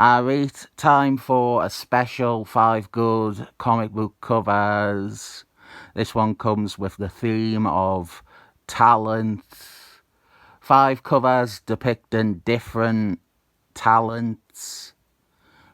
Alright, time for a special 5 good comic book covers. This one comes with the theme of talent. 5 covers depicting different talents.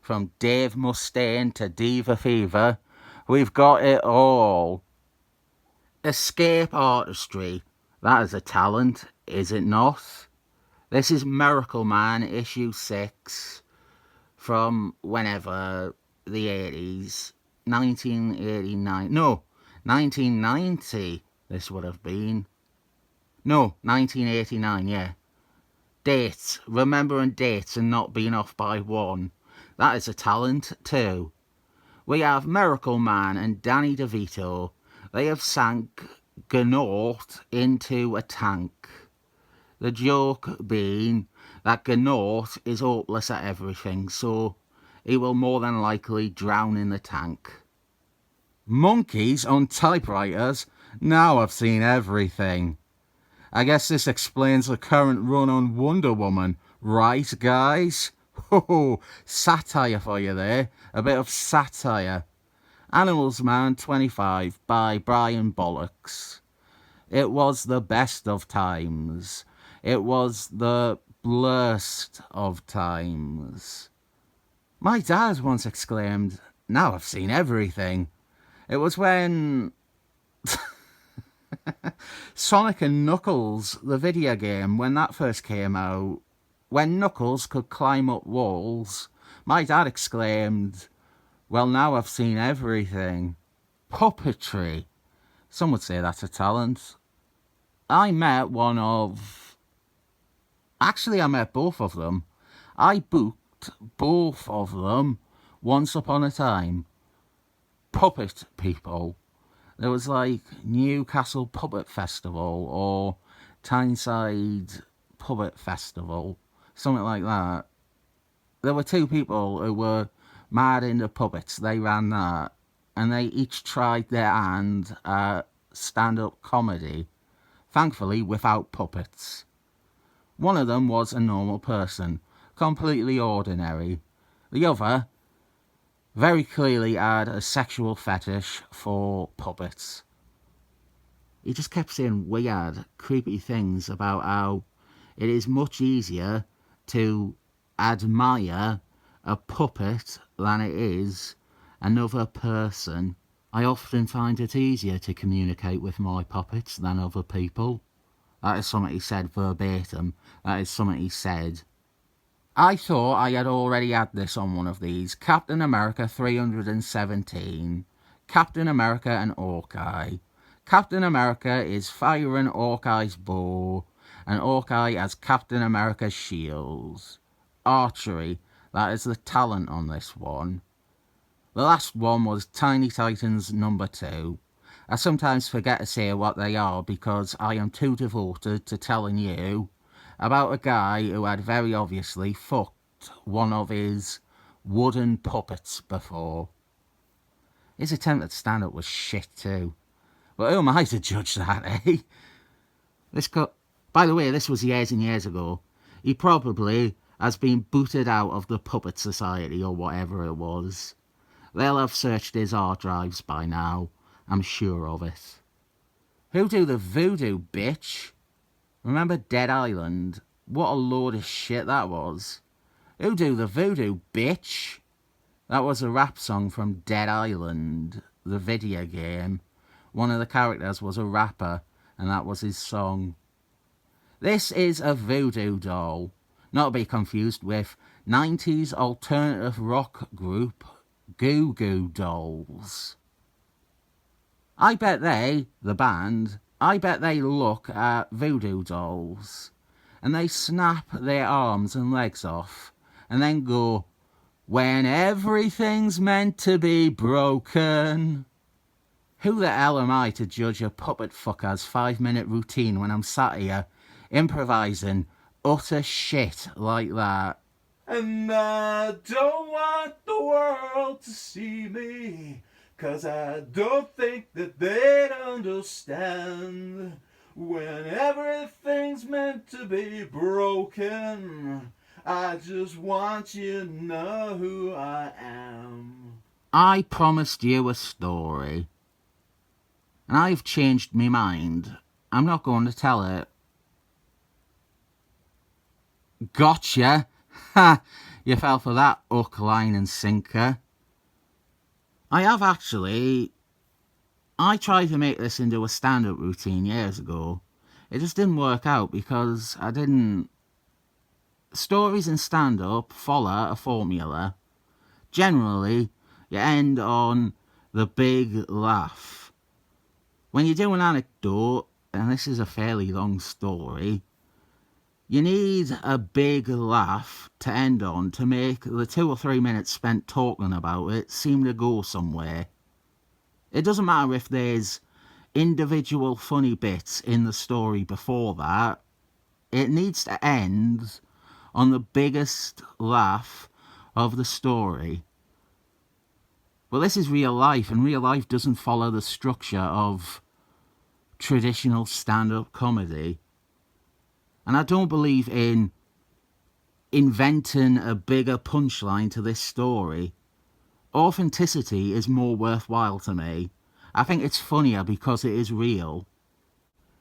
From Dave Mustaine to Diva Fever, we've got it all. Escape artistry, that is a talent, is it not? This is Miracle Man, issue 6. From whenever, the 80s, 1989, no, 1990 this would have been. No, 1989, yeah. Dates, remembering dates and not being off by one. That is a talent too. We have Miracle Man and Danny DeVito. They have sank Gnaut into a tank. The joke being that Gnaut is hopeless at everything, so he will more than likely drown in the tank. Monkeys on typewriters? Now I've seen everything. I guess this explains the current run on Wonder Woman, right guys? Ho, satire for you there, a bit of satire. Animals Man 25 by Brian Bollocks. It was the best of times. It was the blurst of times. My dad once exclaimed, "Now I've seen everything." It was when Sonic and Knuckles, the video game, when that first came out, when Knuckles could climb up walls, my dad exclaimed, "Well, now I've seen everything." Puppetry. Some would say that's a talent. I met both of them. I booked both of them once upon a time. Puppet people. There was like Newcastle Puppet Festival or Tyneside Puppet Festival, something like that. There were 2 people who were mad into puppets. They ran that, and they each tried their hand at stand-up comedy, thankfully without puppets. One of them was a normal person, completely ordinary. The other very clearly had a sexual fetish for puppets. He just kept saying weird, creepy things about how it is much easier to admire a puppet than it is another person. I often find it easier to communicate with my puppets than other people. That is something he said verbatim. That is something he said. I thought I had already had this on one of these. Captain America 317. Captain America and Hawkeye. Captain America is firing Hawkeye's bow, and Hawkeye has Captain America's shields. Archery. That is the talent on this one. The last one was Tiny Titans number 2. I sometimes forget to say what they are because I am too devoted to telling you about a guy who had very obviously fucked one of his wooden puppets before. His attempt at stand-up was shit too. But who am I to judge that, eh? By the way, this was years and years ago. He probably has been booted out of the Puppet Society or whatever it was. They'll have searched his hard drives by now. I'm sure of it. Who do the voodoo, bitch? Remember Dead Island? What a load of shit that was. Who do the voodoo, bitch? That was a rap song from Dead Island, the video game. One of the characters was a rapper, and that was his song. This is a voodoo doll, not to be confused with 90s alternative rock group Goo Goo Dolls. I bet they look at voodoo dolls, and they snap their arms and legs off, and then go, "When everything's meant to be broken." Who the hell am I to judge a puppet fucker's 5-minute routine when I'm sat here improvising utter shit like that? And I don't want the world to see me, 'cause I don't think that they'd understand. When everything's meant to be broken, I just want you to know who I am. I promised you a story, and I've changed my mind. I'm not going to tell it. Gotcha! Ha! You fell for that hook, line and sinker. I have actually. I tried to make this into a stand-up routine years ago. It just didn't work out because I didn't. Stories in stand-up follow a formula. Generally, you end on the big laugh. When you do an anecdote, and this is a fairly long story, you need a big laugh to end on to make the 2 or 3 minutes spent talking about it seem to go somewhere. It doesn't matter if there's individual funny bits in the story before that. It needs to end on the biggest laugh of the story. But this is real life, and real life doesn't follow the structure of traditional stand-up comedy. And I don't believe in inventing a bigger punchline to this story. Authenticity is more worthwhile to me. I think it's funnier because it is real.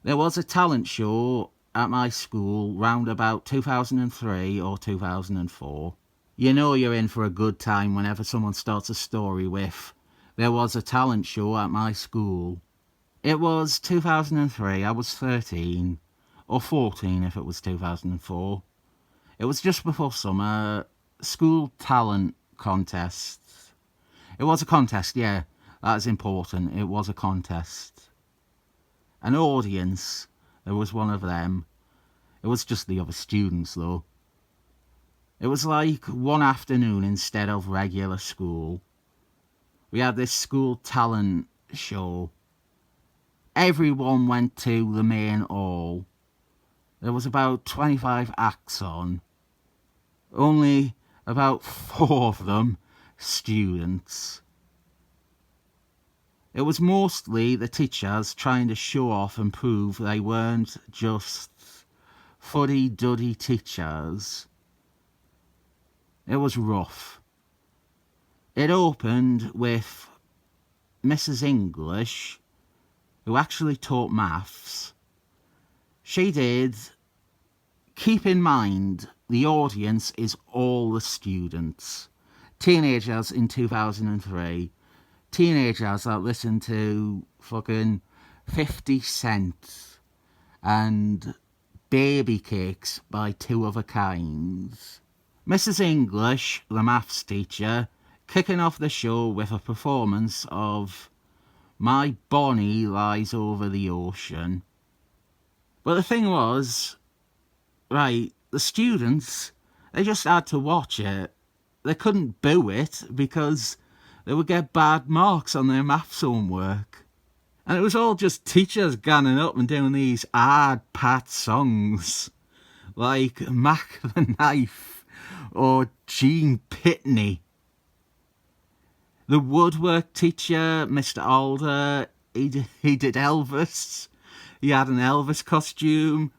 There was a talent show at my school round about 2003 or 2004. You know you're in for a good time whenever someone starts a story with, there was a talent show at my school. It was 2003, I was 13, or 14 if it was 2004. It was just before summer, school talent contest. It was a contest, yeah, that is important, it was a contest. An audience, there was one of them. It was just the other students though. It was like one afternoon instead of regular school. We had this school talent show. Everyone went to the main hall. There was about 25 acts on. Only about 4 of them students. It was mostly the teachers trying to show off and prove they weren't just fuddy-duddy teachers. It was rough. It opened with Mrs. English, who actually taught maths. She did. Keep in mind, the audience is all the students. Teenagers in 2003. Teenagers that listen to fucking 50 Cent and Baby Cakes by Two Other Kinds. Mrs. English, the maths teacher, kicking off the show with a performance of My Bonnie Lies Over the Ocean. But the thing was, right, the students, they just had to watch it. They couldn't boo it because they would get bad marks on their maths homework. And it was all just teachers ganning up and doing these hard pat songs like Mac the Knife or Gene Pitney. The woodwork teacher, Mr. Alder, he did Elvis. He had an Elvis costume.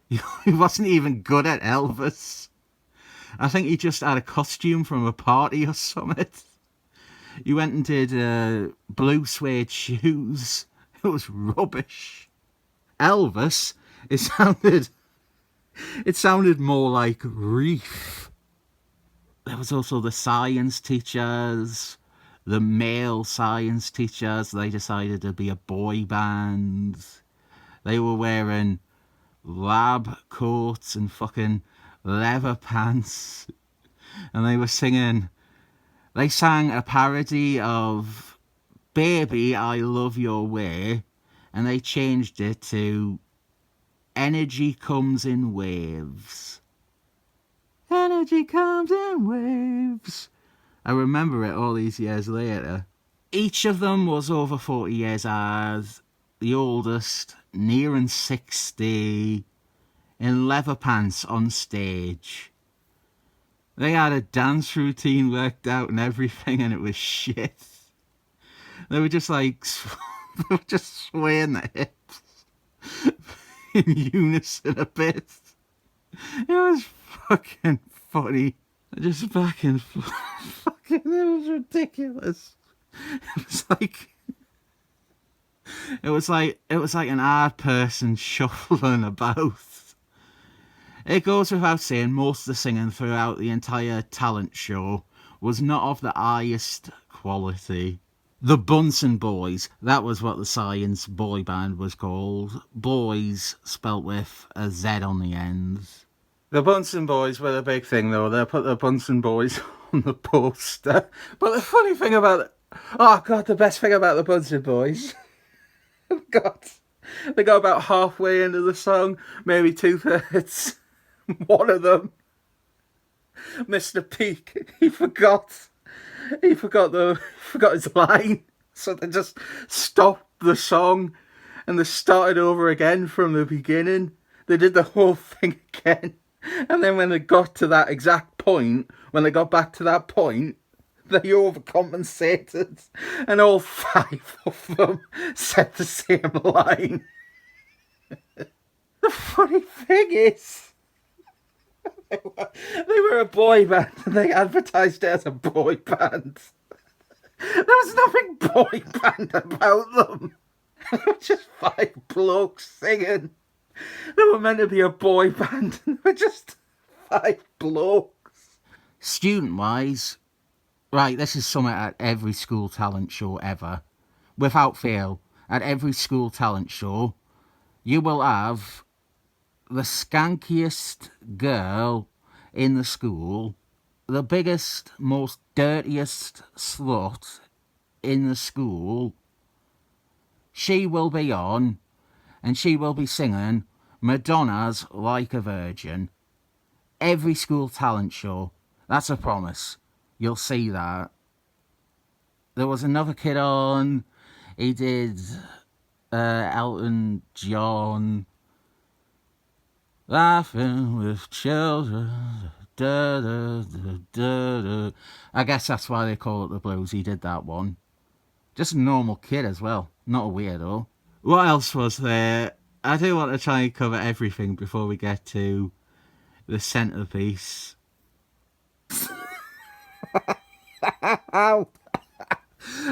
He wasn't even good at Elvis. I think he just had a costume from a party or something. He went and did blue suede shoes. It was rubbish. Elvis, it sounded more like Reef. There was also the science teachers, the male science teachers. They decided to be a boy band. They were wearing lab coats and fucking leather pants. And they were singing. They sang a parody of Baby, I Love Your Way. And they changed it to Energy Comes in Waves. Energy comes in waves. I remember it all these years later. Each of them was over 40 years old. The oldest, nearing 60, in leather pants on stage. They had a dance routine worked out and everything, and it was shit. They were just like, they were just swaying their hips in unison a bit. It was fucking funny. Just fucking, fucking, it was ridiculous. It was like, it was like an hard person shuffling about. It goes without saying, most of the singing throughout the entire talent show was not of the highest quality. The Bunsen Boys, that was what the science boy band was called. Boys spelt with a Z on the end. The Bunsen Boys were the big thing though. They put the Bunsen Boys on the poster. But the funny thing about it, oh God, the best thing about the Bunsen Boys, God, they got about halfway into the song, maybe 2/3. One of them, Mr. Peak, he forgot his line, so they just stopped the song and they started over again from the beginning. They did the whole thing again, and then when they got to that exact point, when they got back to that point, they overcompensated, and all 5 of them said the same line. The funny thing is, they were a boy band and they advertised it as a boy band. There was nothing boy band about them. They were just 5 blokes singing. They were meant to be a boy band and they were just 5 blokes. Student-wise, right, this is something at every school talent show ever. Without fail, at every school talent show, you will have the skankiest girl in the school, the biggest, most dirtiest slut in the school. She will be on, and she will be singing Madonna's Like a Virgin. Every school talent show. That's a promise. You'll see that. There was another kid on. He did Elton John. Laughing with children. Da, da, da, da, da. I guess that's why they call it the blues. He did that one. Just a normal kid as well. Not a weirdo. What else was there? I do want to try and cover everything before we get to the centrepiece. How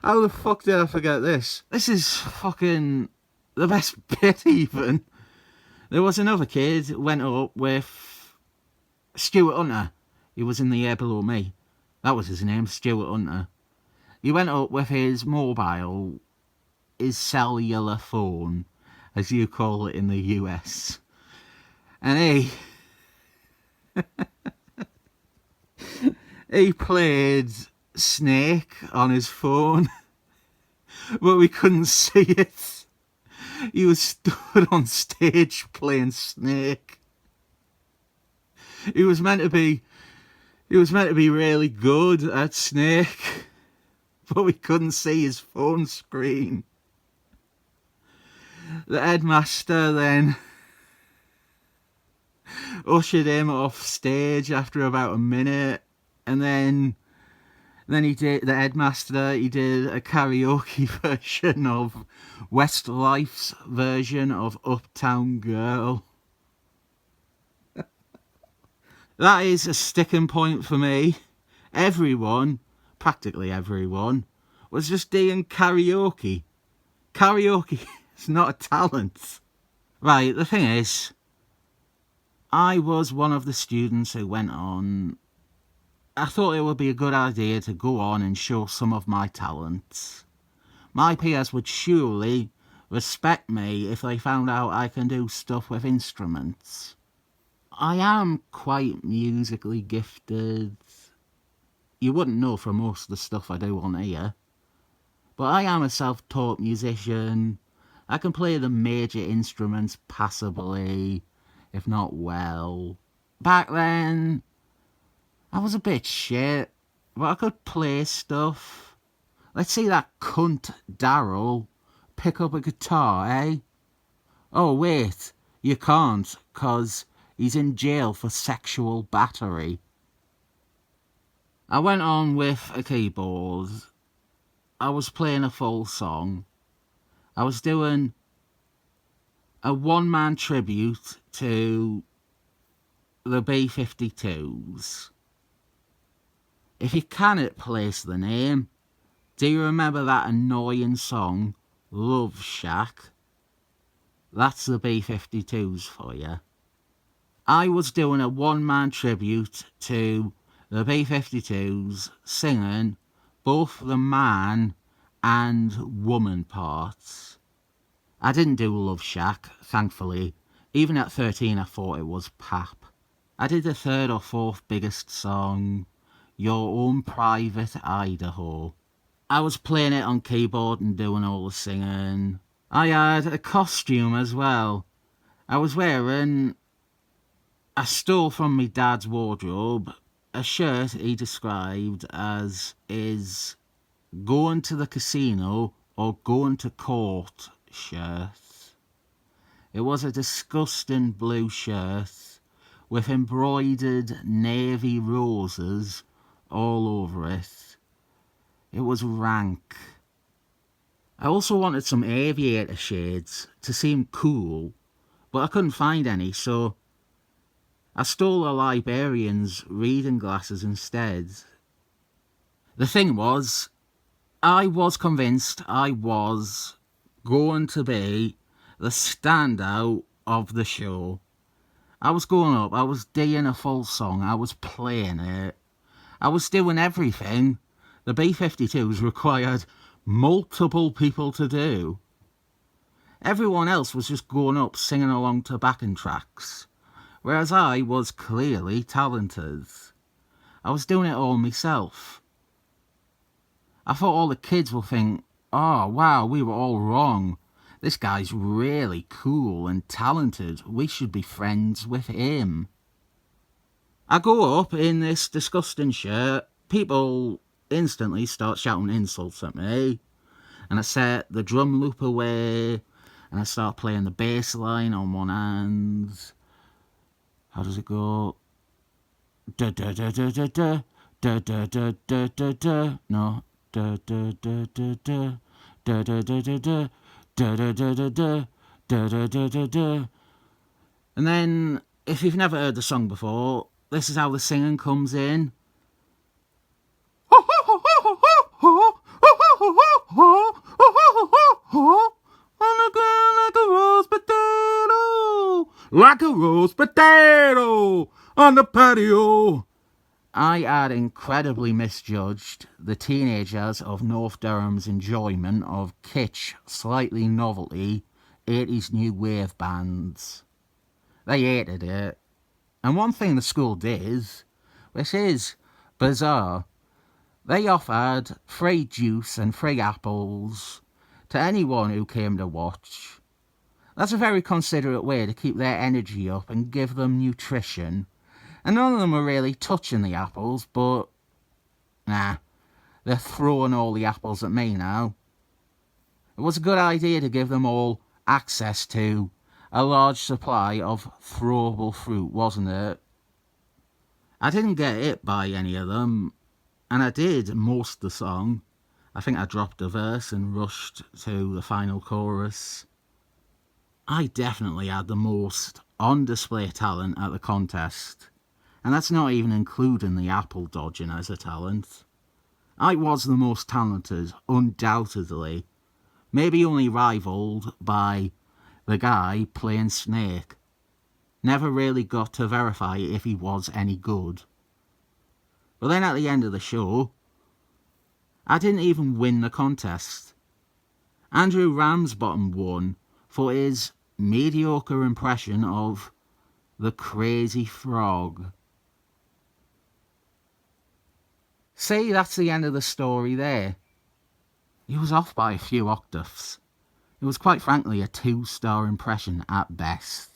the fuck did I forget this? This is fucking the best bit even. There was another kid who went up with Stuart Hunter. He was in the Air Below Me. That was his name, Stuart Hunter. He went up with his mobile, his cellular phone, as you call it in the US. And he played Snake on his phone, but we couldn't see it. He was stood on stage playing Snake. He was meant to be really good at Snake, but we couldn't see his phone screen. The headmaster then ushered him off stage after about a minute, and then the headmaster did a karaoke version of Westlife's version of Uptown Girl. That is a sticking point for me. Everyone, practically everyone, was just doing karaoke. Karaoke is not a talent. Right, the thing is, I was one of the students who went on. I thought it would be a good idea to go on and show some of my talents. My peers would surely respect me if they found out I can do stuff with instruments. I am quite musically gifted. You wouldn't know from most of the stuff I do on here. But I am a self-taught musician. I can play the major instruments passably, if not well. Back then, I was a bit shit, but I could play stuff. Let's see that cunt Daryl pick up a guitar, eh? Oh wait, you can't, 'cause he's in jail for sexual battery. I went on with a keyboard. I was playing a full song. I was doing a one-man tribute to the B-52s. If you cannot place the name, do you remember that annoying song, Love Shack? That's the B-52s for you. I was doing a one-man tribute to the B-52s singing both the man and woman parts. I didn't do Love Shack, thankfully. Even at 13 I thought it was pap. I did the third or fourth biggest song, Your Own Private Idaho. I was playing it on keyboard and doing all the singing. I had a costume as well. I was wearing, I stole from my dad's wardrobe, a shirt he described as is going to the casino or going to court shirt. It was a disgusting blue shirt with embroidered navy roses all over it. It was rank. I also wanted some aviator shades to seem cool, but I couldn't find any, so I stole a librarian's reading glasses instead. The thing was, I was convinced I was going to be the standout of the show. I was going up, I was doing a full song, I was playing it. I was doing everything the B-52s required multiple people to do. Everyone else was just going up singing along to backing tracks, whereas I was clearly talented. I was doing it all myself. I thought all the kids will think, oh wow, we were all wrong. This guy's really cool and talented. We should be friends with him. I go up in this disgusting shirt. People instantly start shouting insults at me. And I set the drum loop away. And I start playing the bass line on one hand. How does it go? Da da da da da da. Da da da da da da. No. Da da da da da. Da da da da da. Da da da da da. Da da da da da. And then, if you've never heard the song before, this is how the singing comes in. Like a roast potato, like a roast potato on the patio. I had incredibly misjudged the teenagers of North Durham's enjoyment of kitsch, slightly novelty, 80s new wave bands. They hated it. And one thing the school did, which is bizarre, they offered free juice and free apples to anyone who came to watch. That's a very considerate way to keep their energy up and give them nutrition. And none of them were really touching the apples, but nah, they're throwing all the apples at me now. It was a good idea to give them all access to a large supply of throwable fruit, wasn't it? I didn't get hit by any of them, and I did most of the song. I think I dropped a verse and rushed to the final chorus. I definitely had the most on-display talent at the contest. And that's not even including the apple dodging as a talent. I was the most talented, undoubtedly. Maybe only rivalled by the guy playing Snake. Never really got to verify if he was any good. But then at the end of the show, I didn't even win the contest. Andrew Ramsbottom won for his mediocre impression of the Crazy Frog. See, that's the end of the story there. He was off by a few octaves. It was quite frankly a 2-star impression at best.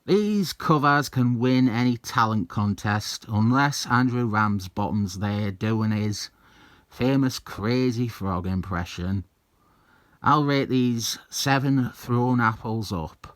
These covers can win any talent contest unless Andrew Ramsbottom's there doing his famous Crazy Frog impression. I'll rate these 7 thrown apples up.